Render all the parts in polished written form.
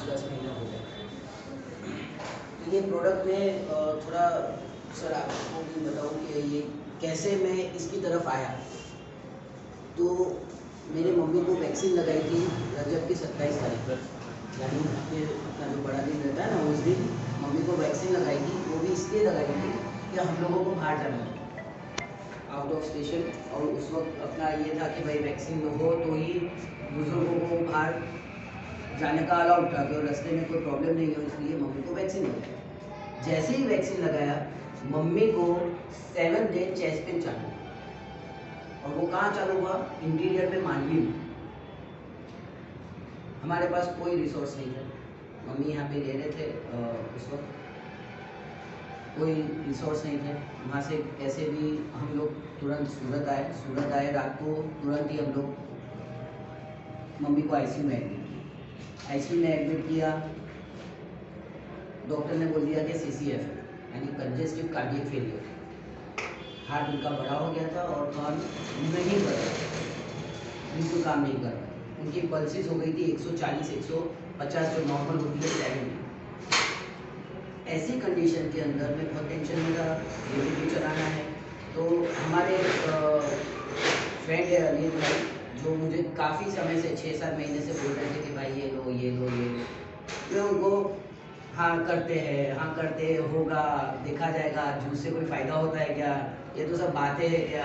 10 महीना हो गया। तो ये प्रोडक्ट में थोड़ा सर आपको भी बताऊँ कि ये कैसे मैं इसकी तरफ आया। तो मेरी मम्मी को वैक्सीन लगाई थी रजब की 27 तारीख पर, यानी अपना जो बड़ा दिन रहता है ना, उस दिन मम्मी को वैक्सीन लगाई थी। वो भी इसलिए लगाई थी कि हम लोगों को बाहर जाना था आउट ऑफ स्टेशन, और उस वक्त अपना ये था कि भाई वैक्सीन हो तो ही बुजुर्गों को बाहर जाने का अलाउड था, कि रास्ते में कोई प्रॉब्लम नहीं हो, इसलिए मम्मी को वैक्सीन लगाया। जैसे ही वैक्सीन लगाया मम्मी को 7 डे चेस्ट पेन चालू, और वो कहाँ चालू हुआ? इंटीरियर में, मांडवी में। हमारे पास कोई रिसोर्स नहीं था, मम्मी यहाँ पे रह रहे थे उस वक्त, कोई रिसोर्स नहीं थे। वहाँ से कैसे भी हम लोग तुरंत सूरत आए। रात को तुरंत ही हम लोग मम्मी को आईसीयू में एडमिट किया। डॉक्टर ने बोल दिया कि सीसीएफ यानी कंजेस्टिव कार्डियक फेलियर, हार्ट उनका बड़ा हो गया था और काम नहीं कर रहा, बिल्कुल काम नहीं कर रहा। उनकी पल्सेस हो गई थी 140 150, जो नॉर्मल होती है 70। ऐसी कंडीशन के अंदर मैं बहुत टेंशन में था, ये भी चलाना है। तो हमारे फ्रेंड है अनिल भाई, जो मुझे काफ़ी समय से 6-7 महीने से बोल रहे थे कि भाई ये लो ये लो ये लो। मैं उनको हाँ करते होगा, देखा जाएगा, जूस से कोई फ़ायदा होता है क्या, ये तो सब बातें है क्या,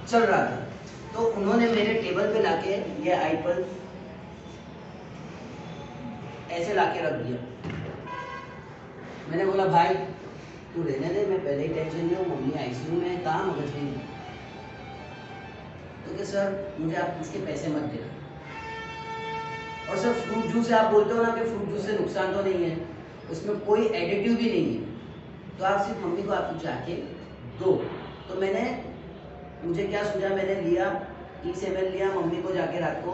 चल रहा था। तो उन्होंने मेरे टेबल पे लाके ये आईपल ऐसे लाके रख दिया। मैंने बोला भाई तू रहने दे, मैं पहले ही टेंशन में हूँ, मम्मी आईसीयू में, कहाँ मगज नहीं। तो क्या सर मुझे आप इसके पैसे मत देना, और सर फ्रूट जूस आप बोलते हो ना कि फ्रूट जूस से नुकसान तो नहीं है, उसमें कोई एडिटिव भी नहीं है, तो आप सिर्फ मम्मी को आप जाके दो। तो मुझे क्या सूझा, मैंने लिया 30 ml लिया, मम्मी को जाके रात को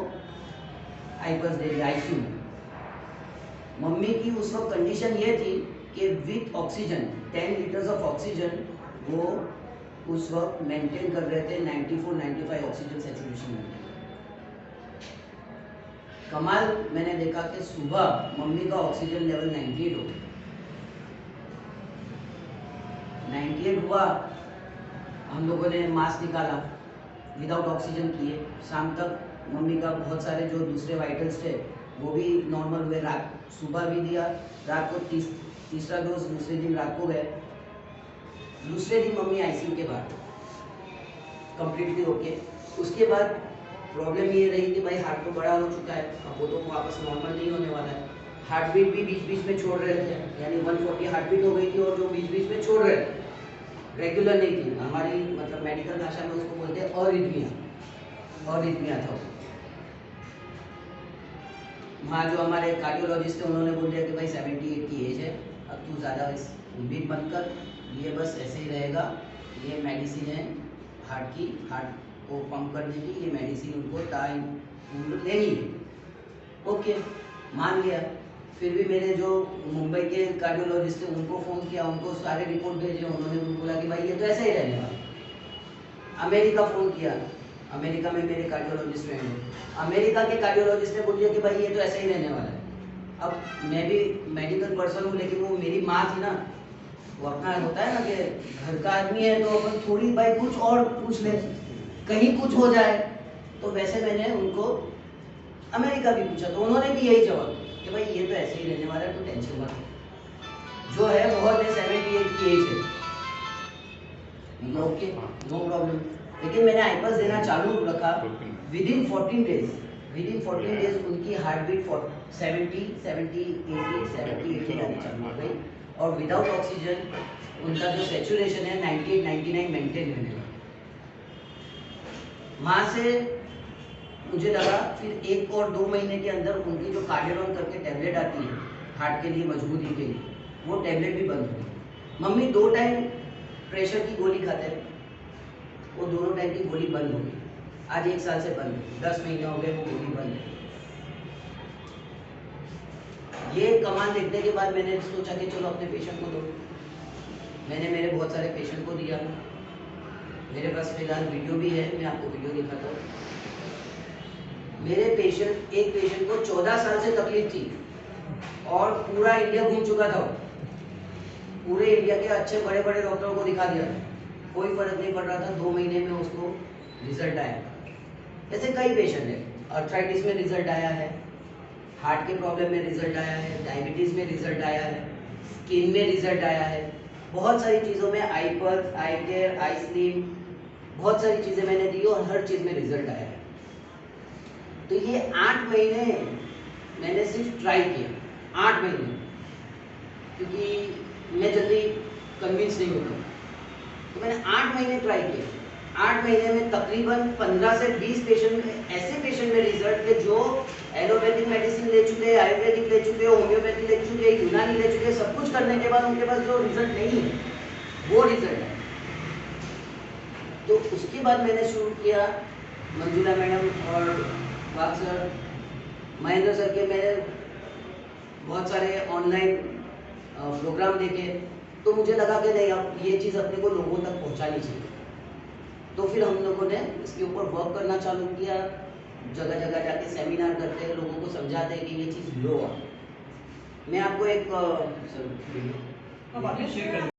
आईपल्स दे दिया आईसीयू में। मम्मी की उस वक्त कंडीशन ये थी कि with oxygen 10 litres of oxygen वो उस वक्त मेंटेन कर रहे थे 94-95 ऑक्सीजन सेचुरेशन में। कमाल मैंने देखा कि सुबह मम्मी का ऑक्सीजन लेवल 98 हो गया। 98 हुआ, हम लोगों ने मास्क निकाला, विदाउट ऑक्सीजन किए। शाम तक मम्मी का बहुत सारे जो दूसरे वाइटल्स थे वो भी नॉर्मल हुए। सुबह भी दिया, रात को तीसरा डोज दूसरे दिन रात को गए। दूसरे दिन मम्मी आईसीयू के बाहर कंप्लीटली ओके। उसके बाद प्रॉब्लम ये रही कि भाई हार्ट तो बड़ा हो चुका है, अब वो तो वापस नॉर्मल नहीं होने वाला है। हार्ट बीट भी बीच बीच में छोड़ रहे थे, यानी 140 हार्ट बीट हो गई थी, और जो बीच बीच में छोड़ रहे थे, रेगुलर नहीं थी। हमारी मतलब मेडिकल भाषा में उसको बोलते हैं अरिथमिया था। वहाँ जो हमारे कार्डियोलॉजिस्ट थे उन्होंने बोल दिया कि भाई 78 की एज है, अब तू ज़्यादा इस उम्मीद मत कर, ये बस ऐसे ही रहेगा, ये मेडिसिन है हार्ट की, हार्ट को पंप करने की, ये मेडिसिन उनको लेनी है। ओके मान लिया। फिर भी मेरे जो मुंबई के कार्डियोलॉजिस्ट थे उनको फ़ोन किया, उनको सारे रिपोर्ट भेजे, उन्होंने बोला कि भाई ये तो ऐसा ही रहने वाला। अमेरिका फ़ोन किया, अमेरिका में मेरे कार्डियोलॉजिस्ट फ्रेंड है, अमेरिका के कार्डियोलॉजिस्ट ने बोल दिया कि भाई ये तो ऐसा ही रहने वाला है। अब मैं भी मेडिकल पर्सन हूँ, लेकिन वो मेरी माँ थी ना, वो अपना होता है ना कि घर का आदमी है तो अपन थोड़ी भाई कुछ और पूछ ले, कहीं कुछ हो जाए। तो वैसे मैंने उनको अमेरिका भी पूछा, तो उन्होंने भी यही जवाब कि भाई ये तो ऐसे ही रहने वाला है, तो टेंशन मत, जो है बहुत है, 78 की एज है, ओके नो प्रॉब्लम। लेकिन मैंने आईपल्स देना चालू रखा। विद इन 14 डेज उनकी हार्ट बीट 70, 80 आनी चालू हो गई, और विदाउट ऑक्सीजन उनका जो सेचुरेशन है 98, 99 मेंटेन रहने लगा। वहाँ से मुझे लगा फिर 1 और 2 महीने के अंदर उनकी जो कार्डियोलॉन करके टैबलेट आती है हार्ट के लिए मजबूती के लिए, वो टैबलेट भी बंद हो गई। मम्मी 2 टाइम प्रेशर की गोली खाते हैं, वो दोनों टाइम की गोली बंद हो गई। आज 1 साल से बंद है, 10 महीने हो गए वो गोली बंद है। ये कमाल देखने के बाद मैंने सोचा कि चलो अपने पेशेंट को दो। मैंने मेरे बहुत सारे पेशेंट को दिया। मेरे पास फिलहाल वीडियो भी है, मैं आपको वीडियो दिखाता हूँ। मेरे पेशेंट, एक पेशेंट को 14 साल से तकलीफ थी, और पूरा इंडिया घूम चुका था। पूरे इंडिया के अच्छे बड़े बड़े डॉक्टरों को दिखा दिया, कोई फर्क नहीं पड़ रहा था। 2 महीने में उसको रिजल्ट आया। ऐसे कई पेशेंट है, अर्थराइटिस में रिजल्ट आया है, हार्ट के प्रॉब्लम में रिजल्ट आया है, डायबिटीज़ में रिजल्ट आया है, स्किन में रिजल्ट आया है, बहुत सारी चीज़ों में, आई पर, आई केयर, आई स्लिम, बहुत सारी चीज़ें मैंने दी और हर चीज़ में रिजल्ट आया है। तो ये 8 महीने मैंने सिर्फ ट्राई किया, 8 महीने, क्योंकि मैं जल्दी कन्विंस नहीं होता। तो मैंने 8 महीने ट्राई किया। 8 महीने में तकरीबन 15 से 20 पेशेंट में, ऐसे पेशेंट में रिजल्ट के जो एलोपैथिक मेडिसिन ले चुके, आयुर्वेदिक ले चुके, होम्योपैथी ले चुके, यूनानी ले चुके, सब कुछ करने के बाद उनके पास जो रिजल्ट नहीं है वो रिजल्ट है। तो उसके बाद मैंने शुरू किया, मंजुला मैडम और वाक सर, महेंद्र सर के मैंने बहुत सारे ऑनलाइन प्रोग्राम देखे। तो मुझे लगा कि नहीं, अब ये चीज़ अपने को लोगों तक पहुंचानी चाहिए। तो फिर हम लोगों ने इसके ऊपर वर्क करना चालू किया। जगह जगह जाके सेमिनार करते हैं, लोगों को समझाते हैं कि ये चीज़ लो। मैं आपको एक